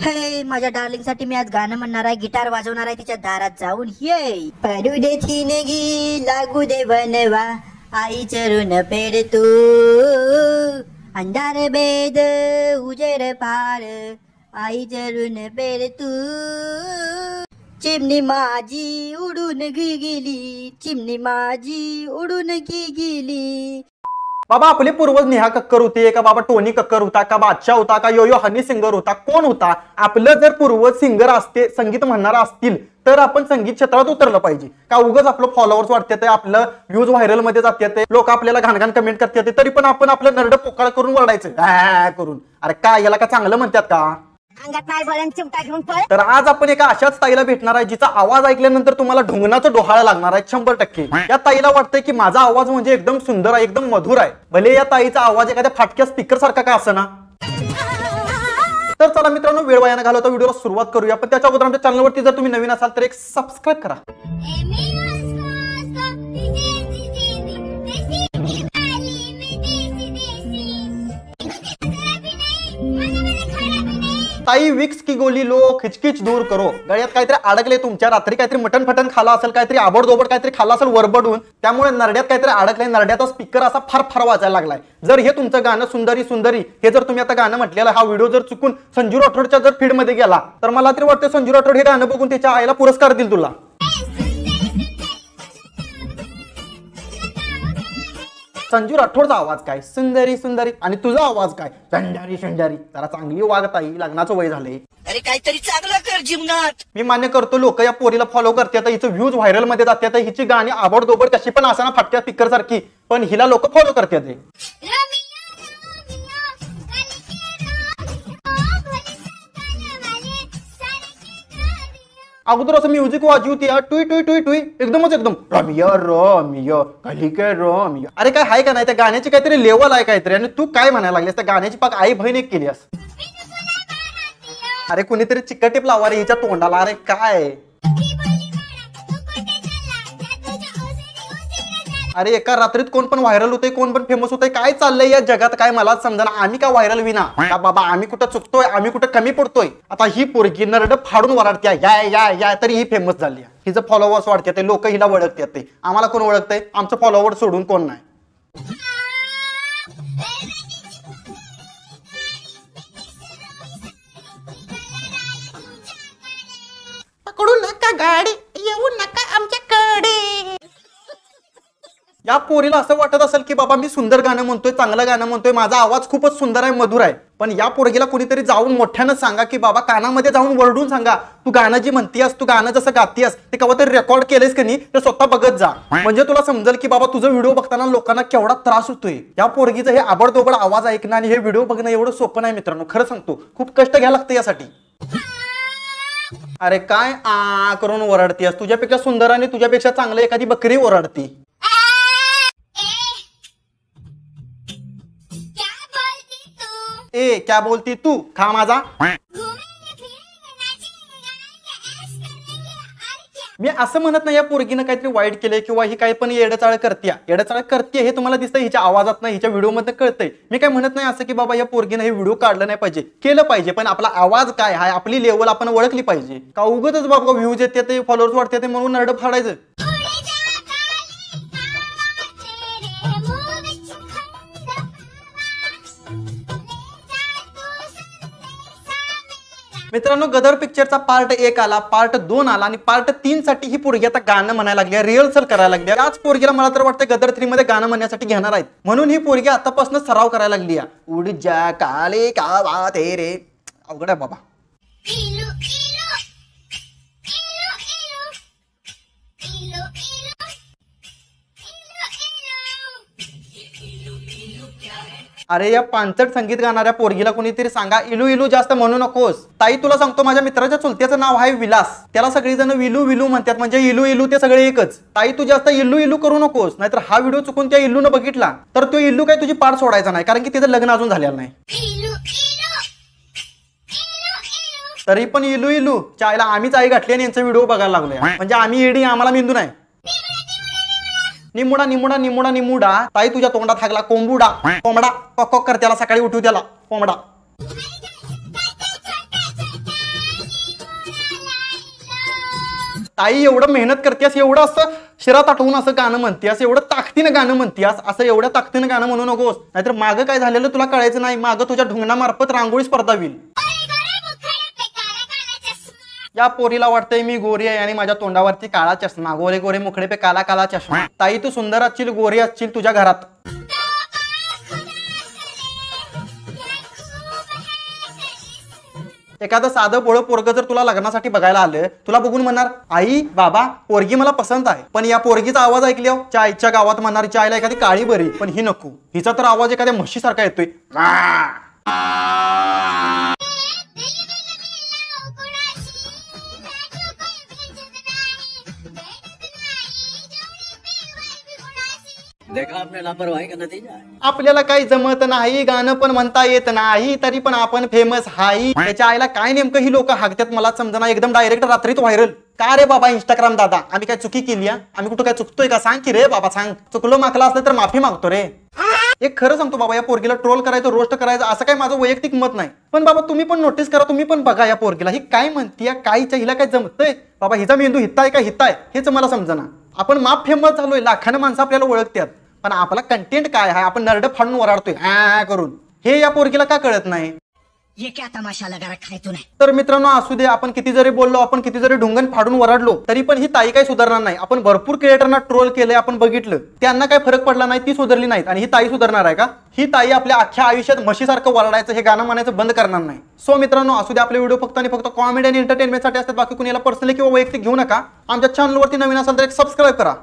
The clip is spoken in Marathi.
हे माझ्या डार्लिंग साठी मी आज गाणं म्हणणार आहे, गिटार वाजवणार आहे तिच्या दारात जाऊन. ये पडू दे चिनगी लागू दे बनवा आई चरून पेड तू अंधार बेद उजेड पार आई चरून पेड तू. चिमणी माझी उडून गेली, चिमणी माझी उडून गेली. बाबा आपले पूर्वज नेहा कक्कर होते का बाबा टोनी कक्कर होता का बादशाह होता का यो हनी सिंगर होता, कोण होता? आपलं जर पूर्वज सिंगर असते, संगीत म्हणणारा असतील तर आपण संगीत क्षेत्रात उतरलं पाहिजे का? उगाच आपलं फॉलोअर्स वाढते, आपलं व्ह्यूज व्हायरल मध्ये जाते, लोक आपल्याला घाणघाण कमेंट करतात, तरी पण आपण आपलं नरड पोकाळ करून वरडायचं करून. अरे काय याला का चांगलं म्हणतात का? तर आज आपण एका अशाच ताईला भेटणार आहे जिचा आवाज ऐकल्यानंतर तुम्हाला ढुंगणाचं डोहाळं लागणार आहे 100%. या ताईला वाटतंय की माझा आवाज म्हणजे एकदम सुंदर आहे, एकदम मधुर आहे, भले या ताईचा आवाज एखाद्या फाटक्या स्पीकर सारखा का असं ना. तर चला मित्रांनो, वेळ वाया न घालवता व्हिडिओला सुरुवात करूया. पण त्याच्या अगोदर आमच्या चॅनलवरती जर तुम्ही नवीन असाल तर एक सबस्क्राईब करा. ताई विक्स की गोली लो खिचकिच दूर करो. गळ्यात काहीतरी अडकले तुमच्या, रात्री काहीतरी मटन फटन खाला असेल, काहीतरी आबडदोबड काहीतरी खाल्ला असेल वरबडून, त्यामुळे नरड्यात काहीतरी अडकलंय, नरड्याचा स्पीकर असा फार फार वाजायला लागलाय. जर हे तुमचं गाणं सुंदरी सुंदरी हे जर तुम्ही आता गाणं म्हटलेलं, हा व्हिडिओ जर चुकून संजू राठोडच्या जर फीड मध्ये गेला तर मला तरी वाटतं संजू राठोड हे गाणं बघून त्याच्या आईला पुरस्कार देईल तुला. संजू राठोडचा आवाज काय सुंदरी सुंदरी आणि तुझा आवाज काय शंजारी शंजारी. जरा चांगली वागताई, लग्नाचं वय झालंय. अरे काहीतरी चांगलं कर जीवनात. मी मान्य करतो लोक या पोरीला फॉलो करतात, हिचं व्ह्यूज व्हायरल मध्ये जातात, हिची गाणी आबडदोबड कशी पण असणार फाटक्या स्पीकर सारखी, पण हिला लोक फॉलो करतात. अगोदर असं म्युझिक वाजवी होती टुई टुई टुई टुई एकदम रमिया रमिया खाली काय रमिया. अरे काय आहे का नाही, त्या गाण्याची काहीतरी लेवल आहे काहीतरी, आणि तू काय म्हणायला लागलीस? त्या गाण्याची पाक आई बहीण एक केली अस. अरे कुणीतरी चिकटेप लावा रे हिच्या तोंडाला. अरे काय, अरे एका रात्रीत कोण पण व्हायरल होतंय, कोण पण फेमस होतंय, काय चाललंय या जगात काय मला समजना. आम्ही का व्हायरल विना का बाबा? आम्ही कुठं चुकतोय, आम्ही कुठं कमी पडतोय? आता ही पोरगी नरड फाडून वराडते या तरी ही फेमस झाली, हिचं फॉलोअर्स वाढते, लोक हिला ओळखतात. आम्हाला कोण ओळखतंय? आमचं फॉलोअर सोडून कोण नाही. पकडू नका गाडी, येऊ नका आमच्याकडे. या पोरीला असं वाटत असेल की बाबा मी सुंदर गाणं म्हणतोय, चांगलं गाणं म्हणतोय, माझा आवाज खूपच सुंदर आहे, मधुर आहे. पण या पोरगीला कोणीतरी जाऊन मोठ्यानं सांगा की बाबा कानामध्ये जाऊन वरडून सांगा, तू गाणं जी म्हणतीयस, तू गाणं जसं गातीयस ते केव्हा तरी रेकॉर्ड केलंयस की नाही ते स्वतः बघत जा. म्हणजे तुला समजेल की बाबा तुझं व्हिडिओ बघताना लोकांना केवढा त्रास होतोय. या पोरगीचं हे आबडदोबड आवाज ऐकणं आणि हे व्हिडिओ बघणं एवढं सोपं नाही मित्रांनो, खरं सांगतो. खूप कष्ट घ्यायला लागतं यासाठी. अरे काय करून ओरडतीयस? तुझ्यापेक्षा सुंदर आणि तुझ्यापेक्षा चांगलं एखादी बकरी ओरडती. ए क्या बोलती तू? खा माझा. मी असं म्हणत नाही या पोरगीनं काहीतरी वाईट केलंय किंवा ही काही पण येडचाळ करते हे तुम्हाला दिसतंय हिच्या आवाजात नाही, हिच्या व्हिडिओ मध्ये कळतंय. मी काय म्हणत नाही असं की बाबा या पोरगीनं हे व्हिडिओ काढलं नाही पाहिजे, केलं पाहिजे, पण आपला आवाज काय आहे, आपली लेवल आपण ओळखली पाहिजे. का उगतच बाबा व्ह्यूज येते, फॉलोअर्स वाढते म्हणून नरड फाडायचं? मित्रांनो, गदर पिक्चरचा पार्ट 1 आला, पार्ट 2 आला आणि पार्ट 3 साठी ही पोरगी आता गाणं म्हणायला लागली, रिहर्सल करायला लागली. याच पोरगीला मला तर वाटतं गदर 3 मध्ये गाणं म्हणण्यासाठी घेणार आहेत, म्हणून ही पोरगी आतापासून सराव करायला लागली. उडी जा काले का बात रे. अवघड आहे बाबा. अरे या पांचट संगीत गाणाऱ्या पोरगीला कोणीतरी सांगा इलू इलू जास्त म्हणू नकोस. ताई तुला सांगतो, माझ्या मित्राच्या चुलत्याचं नाव आहे विलास, त्याला सगळेजण विलू विलू म्हणतात, म्हणजे इलू इलू ते सगळे एकच. ताई तू जास्त इल्लू इल्लू करू नकोस, नाहीतर हा व्हिडिओ चुकून त्या इल्लूनं बघितला तर तो इल्लू काय तुझी पाठ सोडायचा नाही, कारण की तिचं लग्न अजून झालेलं नाही. तरी पण इलू इलू चायला आम्हीच आई घातली आणि यांचा व्हिडिओ बघायला लागलोय, म्हणजे आम्ही एडी, आम्हाला मेंदू नाही. निमुडा निमुडा निमुडा निमुडा. ताई तुझ्या तोंडात हागला कोंबुडा. कोंबडा कॉक कर त्याला, सकाळी उठू त्याला कोंबडा. ताई एवढं मेहनत करतेस, एवढं असं शिरात आठवून असं गाणं म्हणतेस, एवढं ताकदीनं गाणं म्हणतेस, असं एवढ्या ताकदीनं गाणं म्हणू नकोस, नाहीतर मागं काय झालेलं तुला कळायचं नाही. मागं तुझ्या ढुंगणामार्फत रांगोळी स्पर्धा होईल. या पोरीला वाटतंय मी गोरी आहे आणि माझ्या तोंडावरती काळा चष्मा. गोरे गोरे मुखडे पे काला काला चष्मा. ताई तू सुंदर असशील, गोरी असशील तुझ्या घरात. एखादं साधं पोळं पोरग जर तुला लग्नासाठी बघायला आलं, तुला बघून म्हणणार आई बाबा पोरगी मला पसंत आहे, पण या पोरगीचा आवाज ऐकल्यावर चायच्या गावात म्हणणार चायला एखादी काळी बरी, पण ही नको. हिचा तर आवाज एखाद्या म्हशीसारखा येतोय. देखा आपने लापरवाही का नतीजा है. आपल्याला काही जमत नाही, गाणं पण म्हणता येत नाही, तरी पण आपण फेमस हाई. त्याच्या आईला काय नेमकं ही लोक हागतात मला समजना. एकदम डायरेक्ट रात्रीत व्हायरल. का रे बाबा इंस्टाग्राम दादा, आम्ही काय चुकी केली? आम्ही कुठं काय चुकतोय का? सांग की रे बाबा, सांग. चुकलो माकला असलं तर माफी मागतो रे. एक खरं सांगतो बाबा, या पोरगीला ट्रोल करायचं, रोस्ट करायचं असं काय माझं वैयक्तिक मत नाही, पण बाबा तुम्ही पण नोटीस करा, तुम्ही पण बघा या पोरगीला ही काय म्हणतीय, काहीच्या हिला काय जमतंय बाबा? हिचा मेंदू हिताय का हिताय हेच मला समजना. आपण माफ फेमस झालोय, लाखानं माणसं आपल्याला ओळखतात, पण आपला कंटेंट काय आहे? आपण नरड फाडून वराडतोय करून. हे या पोरगीला का कळत नाही? ये क्या तमाशा लगा रखा है तूने? तर मित्रांनो असू दे, आपण किती जरी बोललो, आपण किती जरी ढुंगण फाडून वराडलो, तरी पण ही ताई काही सुधारणार नाही. आपण भरपूर क्रिएटरना ट्रोल केलंय, आपण बघितलं, त्यांना काय फरक पडला नाही, ती सुधारली नाहीत, आणि ही ताई सुधारणार आहे का? ही ताई आपल्या अख्ख्या आयुष्यात म्हशीसारखं वरडायचं, हे गाणं म्हणायचं बंद करणार नाही. सो मित्रांनो असू दे, आपले व्हिडिओ फक्त आणि फक्त कॉमेडी आणि एंटरटेनमेंटसाठी असतात, बाकी कुणाला पर्सनली किंवा वैयक्तिक घेऊ नका. आमच्या चॅनलवरती नवीन असेल तर एक सबस्क्राईब करा.